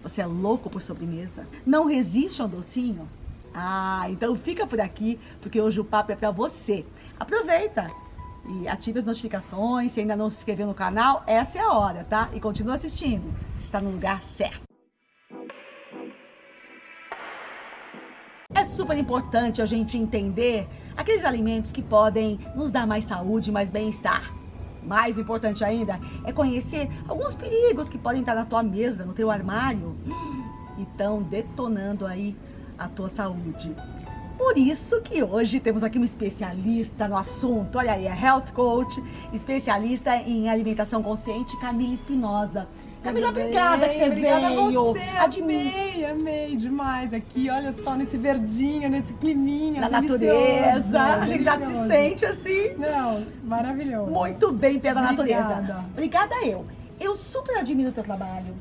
Você é louco por sobremesa? Não resiste a um docinho? Ah, então fica por aqui, porque hoje o papo é pra você. Aproveita e ative as notificações. Se ainda não se inscreveu no canal, essa é a hora, tá? E continua assistindo. Está no lugar certo. É super importante a gente entender aqueles alimentos que podem nos dar mais saúde, mais bem-estar. Mais importante ainda é conhecer alguns perigos que podem estar na tua mesa, no teu armário, e estão detonando aí a tua saúde. Por isso que hoje temos aqui um especialista no assunto. Olha aí, é Health Coach, especialista em alimentação consciente, Camila Espinosa. Camila, obrigada que você obrigada veio. A você, amei demais aqui. Olha só, nesse verdinho, nesse climinha da natureza. A gente já se sente assim. Não, maravilhoso. Muito bem pela Obrigada. natureza. Obrigada eu. Eu super admiro o teu trabalho.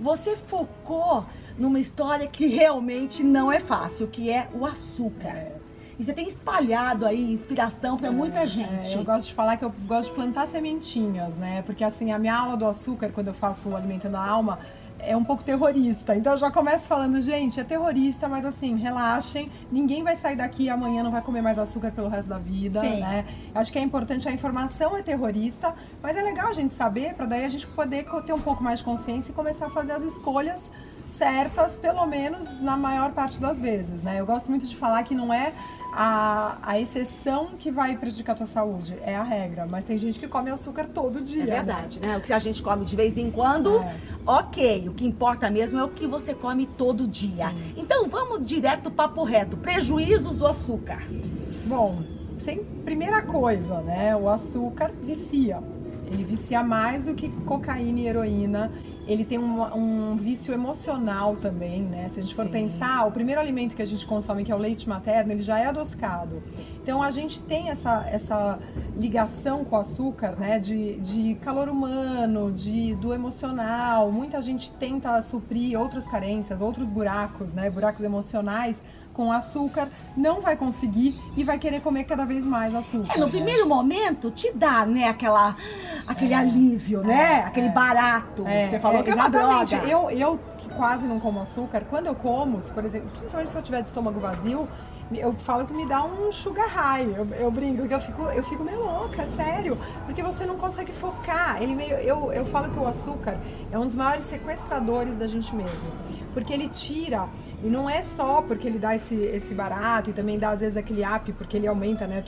Você focou numa história que realmente não é fácil, que é o açúcar. E você tem espalhado aí inspiração para muita gente. Eu gosto de falar que eu gosto de plantar sementinhas, né? Porque assim, a minha aula do açúcar, quando eu faço o Alimentando a Alma, é um pouco terrorista. Então eu já começo falando, gente, é terrorista, mas assim, relaxem. Ninguém vai sair daqui e amanhã não vai comer mais açúcar pelo resto da vida, Sim. né? Acho que é importante, a informação é terrorista, mas é legal a gente saber, para daí a gente poder ter um pouco mais de consciência e começar a fazer as escolhas certas, pelo menos na maior parte das vezes, né? Eu gosto muito de falar que não é a exceção que vai prejudicar a tua saúde, é a regra. Mas tem gente que come açúcar todo dia. É verdade, né? O que a gente come de vez em quando, ok. O que importa mesmo é o que você come todo dia. Sim. Então vamos direto, papo reto. Prejuízos do açúcar. Bom, primeira coisa, né? O açúcar vicia. Ele vicia mais do que cocaína e heroína. Ele tem um vício emocional também, né? Se a gente for pensar, o primeiro alimento que a gente consome, que é o leite materno, ele já é adocicado. Então a gente tem essa ligação com o açúcar, né? De calor humano, do emocional. Muita gente tenta suprir outras carências, outros buracos, né? Buracos emocionais com açúcar, não vai conseguir e vai querer comer cada vez mais açúcar. No primeiro momento te dá, né, aquele alívio, né? Aquele barato. Você falou que é uma droga. Eu que quase não como açúcar, quando eu como, por exemplo, principalmente se eu tiver de estômago vazio, eu falo que me dá um sugar high. Eu brinco que eu fico meio louca, sério. Porque você não consegue focar. Eu falo que o açúcar é um dos maiores sequestradores da gente mesmo. Porque ele tira, e não é só porque ele dá esse barato e também dá às vezes aquele up, porque ele aumenta, né,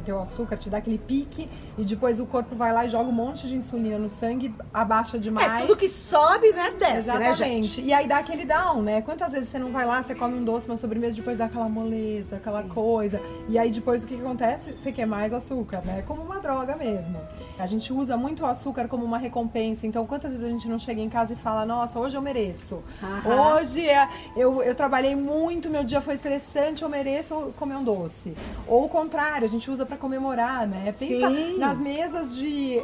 teu açúcar, te dá aquele pique e depois o corpo vai lá e joga um monte de insulina no sangue, abaixa demais. Tudo que sobe, né, desce, exatamente, né, gente? E aí dá aquele down, né? Quantas vezes você não vai lá, você come um doce, uma sobremesa, depois dá aquela moleza, aquela coisa. E aí depois o que acontece? Você quer mais açúcar, né? Como uma droga mesmo. A gente usa muito o açúcar como uma recompensa. Então quantas vezes a gente não chega em casa e fala, nossa, hoje eu mereço. Hoje eu trabalhei muito, meu dia foi estressante, eu mereço comer um doce. Ou o contrário, a gente usa pra comemorar, né? Pensa nas mesas de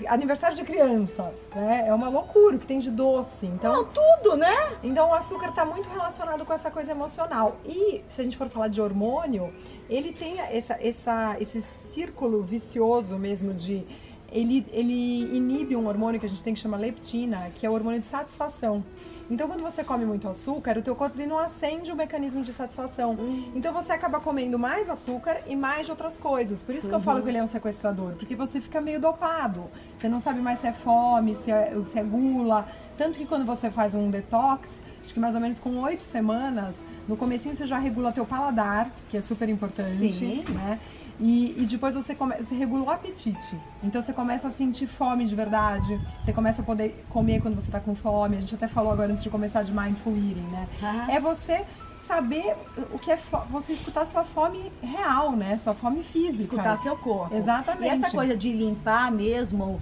aniversário de criança, né? É uma loucura o que tem de doce. Então, tudo, né? Então o açúcar está muito relacionado com essa coisa emocional. E se a gente for falar de hormônio, ele tem esse círculo vicioso mesmo de... Ele inibe um hormônio que a gente tem que chama leptina, que é o hormônio de satisfação. Então quando você come muito açúcar, o teu corpo ele não acende o mecanismo de satisfação. Então você acaba comendo mais açúcar e mais de outras coisas. Por isso que eu falo que ele é um sequestrador, porque você fica meio dopado. Você não sabe mais se é fome, se é gula. Tanto que quando você faz um detox, acho que mais ou menos com 8 semanas, no comecinho você já regula teu paladar, que é super importante, né? E depois você regula o apetite. Então você começa a sentir fome de verdade, você começa a poder comer quando você tá com fome. A gente até falou agora antes de começar de mindful eating, né? É você saber o que é você escutar sua fome real, né? Sua fome física. Escutar seu corpo. Exatamente. E essa coisa de limpar mesmo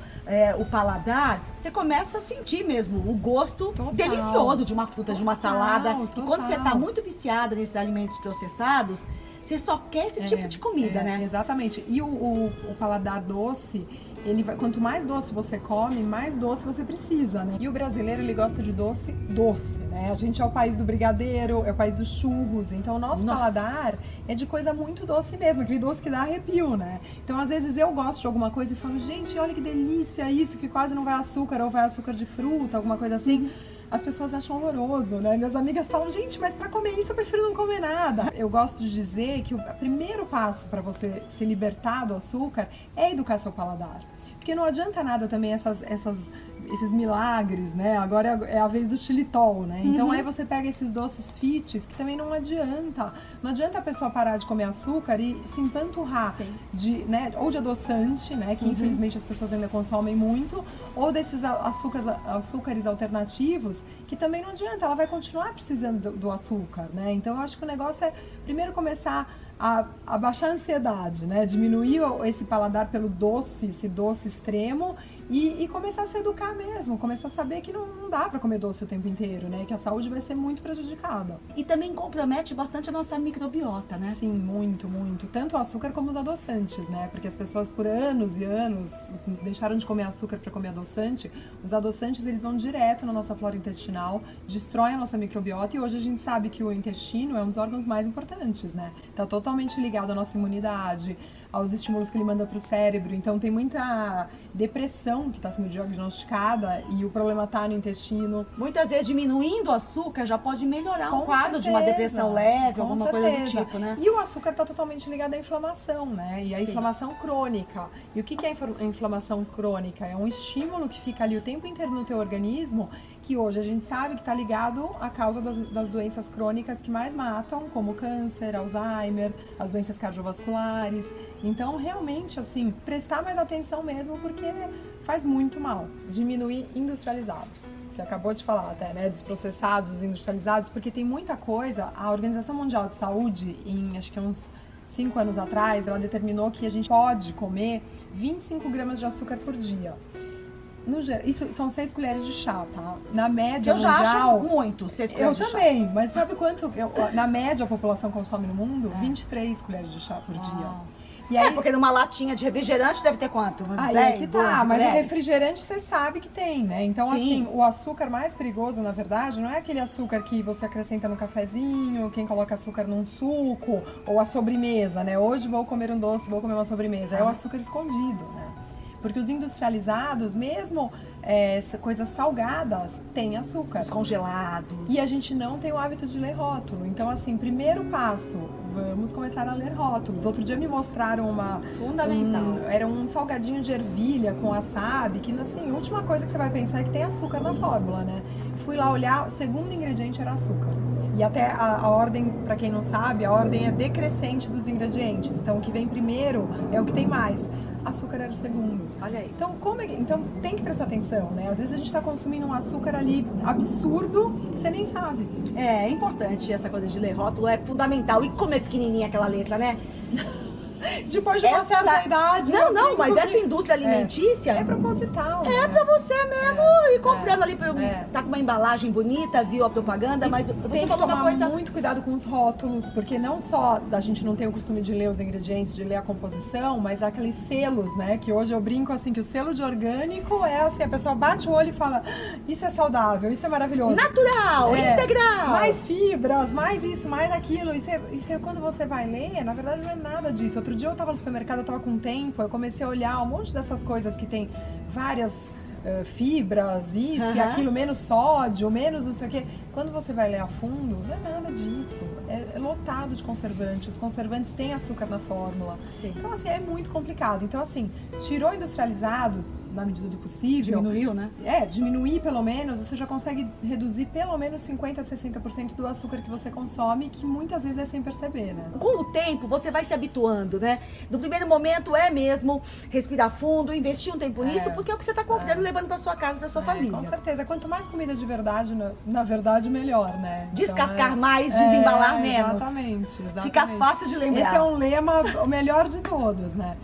o paladar, você começa a sentir mesmo o gosto delicioso de uma fruta, de uma salada. E quando você tá muito viciada nesses alimentos processados, você só quer esse tipo de comida, né? Exatamente. E o paladar doce, quanto mais doce você come, mais doce você precisa, né? E o brasileiro, ele gosta de doce, né? A gente é o país do brigadeiro, é o país dos churros, então o nosso paladar é de coisa muito doce mesmo, aquele doce que dá arrepio, né? Então às vezes eu gosto de alguma coisa e falo, gente, olha que delícia isso, que quase não vai açúcar, ou vai açúcar de fruta, alguma coisa assim. as pessoas acham horroroso, né? Minhas amigas falam, gente, mas para comer isso eu prefiro não comer nada. Eu gosto de dizer que o primeiro passo para você se libertar do açúcar é educar seu paladar. Porque não adianta nada também esses milagres, né? Agora é a vez do xilitol, né? Então aí você pega esses doces fits, que também não adianta. Não adianta a pessoa parar de comer açúcar e se empanturrar né? Ou de adoçante, né? Que infelizmente as pessoas ainda consomem muito, ou desses açúcares alternativos, que também não adianta, ela vai continuar precisando do açúcar, né? Então eu acho que o negócio é primeiro começar a baixar a ansiedade, né? Diminuir esse paladar pelo doce, esse doce extremo, e começar a se educar mesmo, começar a saber que não dá para comer doce o tempo inteiro, né? Que a saúde vai ser muito prejudicada. E também compromete bastante a nossa microbiota, né? Sim, muito, muito. Tanto o açúcar como os adoçantes, né? Porque as pessoas por anos e anos deixaram de comer açúcar para comer adoçante. Os adoçantes, eles vão direto na nossa flora intestinal, destroem a nossa microbiota, e hoje a gente sabe que o intestino é um dos órgãos mais importantes, né? Tá totalmente ligado à nossa imunidade, aos estímulos que ele manda para o cérebro. Então tem muita depressão que está sendo diagnosticada e o problema está no intestino. Muitas vezes diminuindo o açúcar já pode melhorar um Com quadro de uma certeza, depressão leve, com alguma coisa do tipo, né? E o açúcar está totalmente ligado à inflamação, né? E à inflamação crônica. E o que é a inflamação crônica? É um estímulo que fica ali o tempo inteiro no teu organismo, que hoje a gente sabe que está ligado à causa das doenças crônicas que mais matam, como câncer, Alzheimer, as doenças cardiovasculares. Então, realmente, assim, prestar mais atenção mesmo, porque faz muito mal. Diminuir industrializados. Você acabou de falar até, né, dos processados, industrializados, porque tem muita coisa. A Organização Mundial de Saúde, acho que uns 5 anos atrás, ela determinou que a gente pode comer 25 gramas de açúcar por dia. Isso são 6 colheres de chá, tá? Na média eu mundial... Eu já acho muito 6 colheres de chá. Eu também, mas sabe quanto? Na média a população consome no mundo? 23 colheres de chá por dia. E aí, porque numa latinha de refrigerante deve ter quanto? Aí 10, é que tá, 12 mas o colheres? refrigerante você sabe que tem, né? Então, assim, o açúcar mais perigoso, na verdade, não é aquele açúcar que você acrescenta no cafezinho, quem coloca açúcar num suco, ou a sobremesa, né? Hoje vou comer um doce, vou comer uma sobremesa. É o açúcar escondido, né? Porque os industrializados, mesmo coisas salgadas, têm açúcar. Os congelados. E a gente não tem o hábito de ler rótulo. Então, assim, primeiro passo, vamos começar a ler rótulos. Outro dia me mostraram Fundamental. Era um salgadinho de ervilha com wasabi, que, assim, a última coisa que você vai pensar é que tem açúcar na fórmula, né? Fui lá olhar, o segundo ingrediente era açúcar. E até a ordem, para quem não sabe, a ordem é decrescente dos ingredientes. Então, o que vem primeiro é o que tem mais. Açúcar era o segundo. Olha aí. Então tem que prestar atenção, né? Às vezes a gente está consumindo um açúcar ali absurdo, você nem sabe. É importante essa coisa de ler rótulo, é fundamental. E como é pequenininha aquela letra, né? Depois de uma certa idade. Não, mas essa indústria alimentícia é proposital. É pra você mesmo ir comprando ali. Tá com uma embalagem bonita, viu a propaganda, mas você tem que falou tomar uma coisa. Muito cuidado com os rótulos, porque não só a gente não tem o costume de ler os ingredientes, de ler a composição, mas aqueles selos, né? Que hoje eu brinco assim, que o selo de orgânico é assim, a pessoa bate o olho e fala, isso é saudável, isso é maravilhoso. Natural, integral. Mais fibras, mais isso, mais aquilo. Quando você vai ler, na verdade não é nada disso. Outro dia eu tava no supermercado, eu tava com tempo, eu comecei a olhar um monte dessas coisas que tem várias fibras, isso e aquilo, menos sódio, menos não sei o quê. Quando você vai ler a fundo, não é nada disso. É lotado de conservantes. Os conservantes têm açúcar na fórmula. Sim. Então, assim, é muito complicado. Então, assim, tirou industrializados, na medida do possível. Diminuiu, né? Diminuir pelo menos, você já consegue reduzir pelo menos 50% a 60% do açúcar que você consome, que muitas vezes é sem perceber, né? Com o tempo, você vai se habituando, né? No primeiro momento é mesmo respirar fundo, investir um tempo nisso, porque é o que você está comprando, levando para sua casa, para sua família. Com certeza. Quanto mais comida de verdade, na verdade, melhor, né? Descascar então, mais, desembalar menos. Exatamente. Fica fácil de lembrar. Esse é um lema, o melhor de todos, né?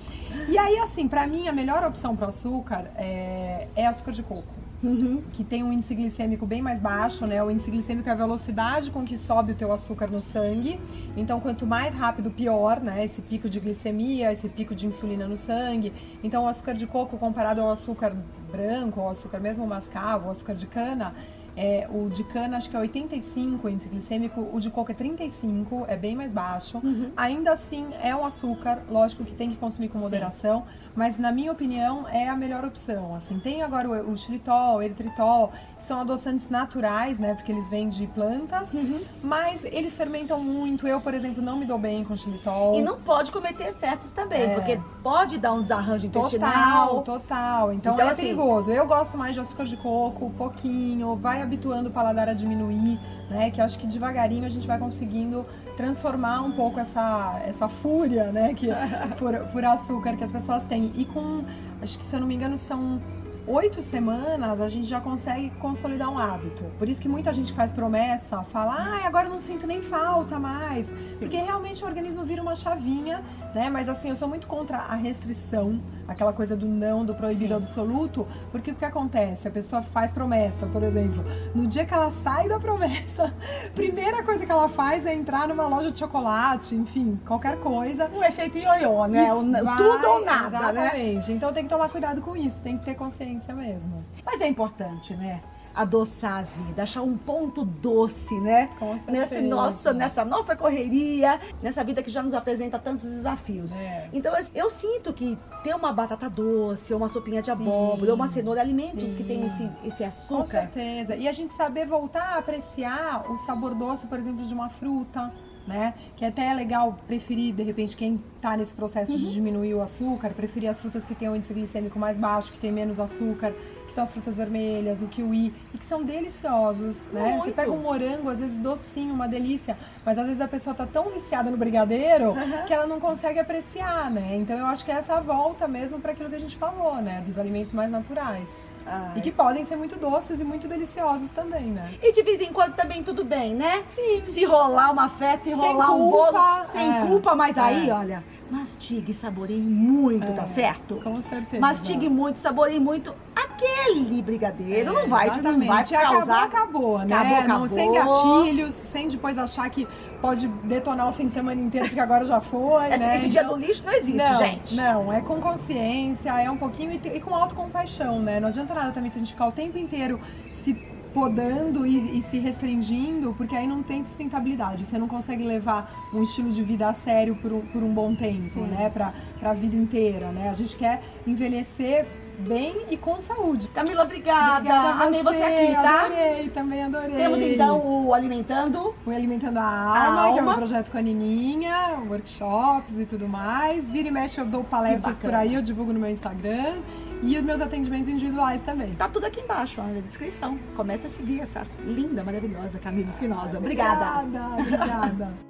E aí, assim, pra mim, a melhor opção para açúcar é açúcar de coco. Que tem um índice glicêmico bem mais baixo, né? O índice glicêmico é a velocidade com que sobe o teu açúcar no sangue. Então, quanto mais rápido, pior, né? Esse pico de glicemia, esse pico de insulina no sangue. Então, o açúcar de coco comparado ao açúcar branco, ao açúcar mesmo mascavo, ao açúcar de cana, o de cana acho que é 85 índice glicêmico, o de coco é 35, é bem mais baixo. Ainda assim é um açúcar, lógico que tem que consumir com moderação, mas na minha opinião é a melhor opção. Assim, tem agora o xilitol, o eritritol, são adoçantes naturais, né? Porque eles vêm de plantas, mas eles fermentam muito. Eu, por exemplo, não me dou bem com xilitol. E não pode cometer excessos também, porque pode dar um desarranjo intestinal. Total. Então é assim, perigoso. Eu gosto mais de açúcar de coco, pouquinho, vai habituando o paladar a diminuir, né? Que eu acho que devagarinho a gente vai conseguindo transformar um pouco essa fúria, né? Que, por açúcar que as pessoas têm. E com, acho que se eu não me engano, são 8 semanas a gente já consegue consolidar um hábito. Por isso que muita gente faz promessa, fala, agora eu não sinto nem falta mais. Porque realmente o organismo vira uma chavinha, né? Mas assim, eu sou muito contra a restrição, aquela coisa do não, do proibido absoluto, porque o que acontece? A pessoa faz promessa, por exemplo, no dia que ela sai da promessa, primeira coisa que ela faz é entrar numa loja de chocolate, enfim, qualquer coisa. O efeito ioiô, né? Tudo ou nada, exatamente. né? Então tem que tomar cuidado com isso, tem que ter consciência mesmo. Mas é importante, né? Adoçar a vida, achar um ponto doce, né? Com certeza. Nessa nossa correria, nessa vida que já nos apresenta tantos desafios. Então, eu sinto que ter uma batata doce, ou uma sopinha de abóbora, ou uma cenoura, alimentos que tem esse açúcar. Com certeza. E a gente saber voltar a apreciar o sabor doce, por exemplo, de uma fruta, né? Que até é legal preferir, de repente, quem tá nesse processo de diminuir o açúcar, preferir as frutas que têm um índice glicêmico mais baixo, que tem menos açúcar, que são as frutas vermelhas, o kiwi, e que são deliciosos, né? Muito. Você pega um morango, às vezes docinho, uma delícia, mas às vezes a pessoa tá tão viciada no brigadeiro que ela não consegue apreciar, né? Então eu acho que essa é a volta mesmo para aquilo que a gente falou, né? Dos alimentos mais naturais. E que podem ser muito doces e muito deliciosos também, né? E de vez em quando também tudo bem, né? Sim. Se rolar uma festa, se rolar um bolo, sem culpa, mas aí, olha, mastigue e saboreie muito, tá certo? Com certeza. Mastigue muito, saboreie muito aquele brigadeiro. Não vai causar... Acabou, né? Acabou. Sem gatilhos, sem depois achar que pode detonar o fim de semana inteiro, porque agora já foi, né? Esse dia do lixo não existe, gente. Não, é com consciência, é um pouquinho e com autocompaixão, né? Não adianta nada também se a gente ficar o tempo inteiro se podando e se restringindo, porque aí não tem sustentabilidade. Você não consegue levar um estilo de vida a sério por um bom tempo, né? Pra vida inteira, né? A gente quer envelhecer bem e com saúde. Camila, obrigada. Amei você aqui, tá? Também adorei. Temos então o Alimentando a Alma, que é um projeto com a Nininha, workshops e tudo mais. Vira e mexe eu dou palestras por aí, eu divulgo no meu Instagram. E os meus atendimentos individuais também. Tá tudo aqui embaixo, ó, na descrição. Comece a seguir essa linda, maravilhosa Camila Espinosa. Obrigada. Obrigada.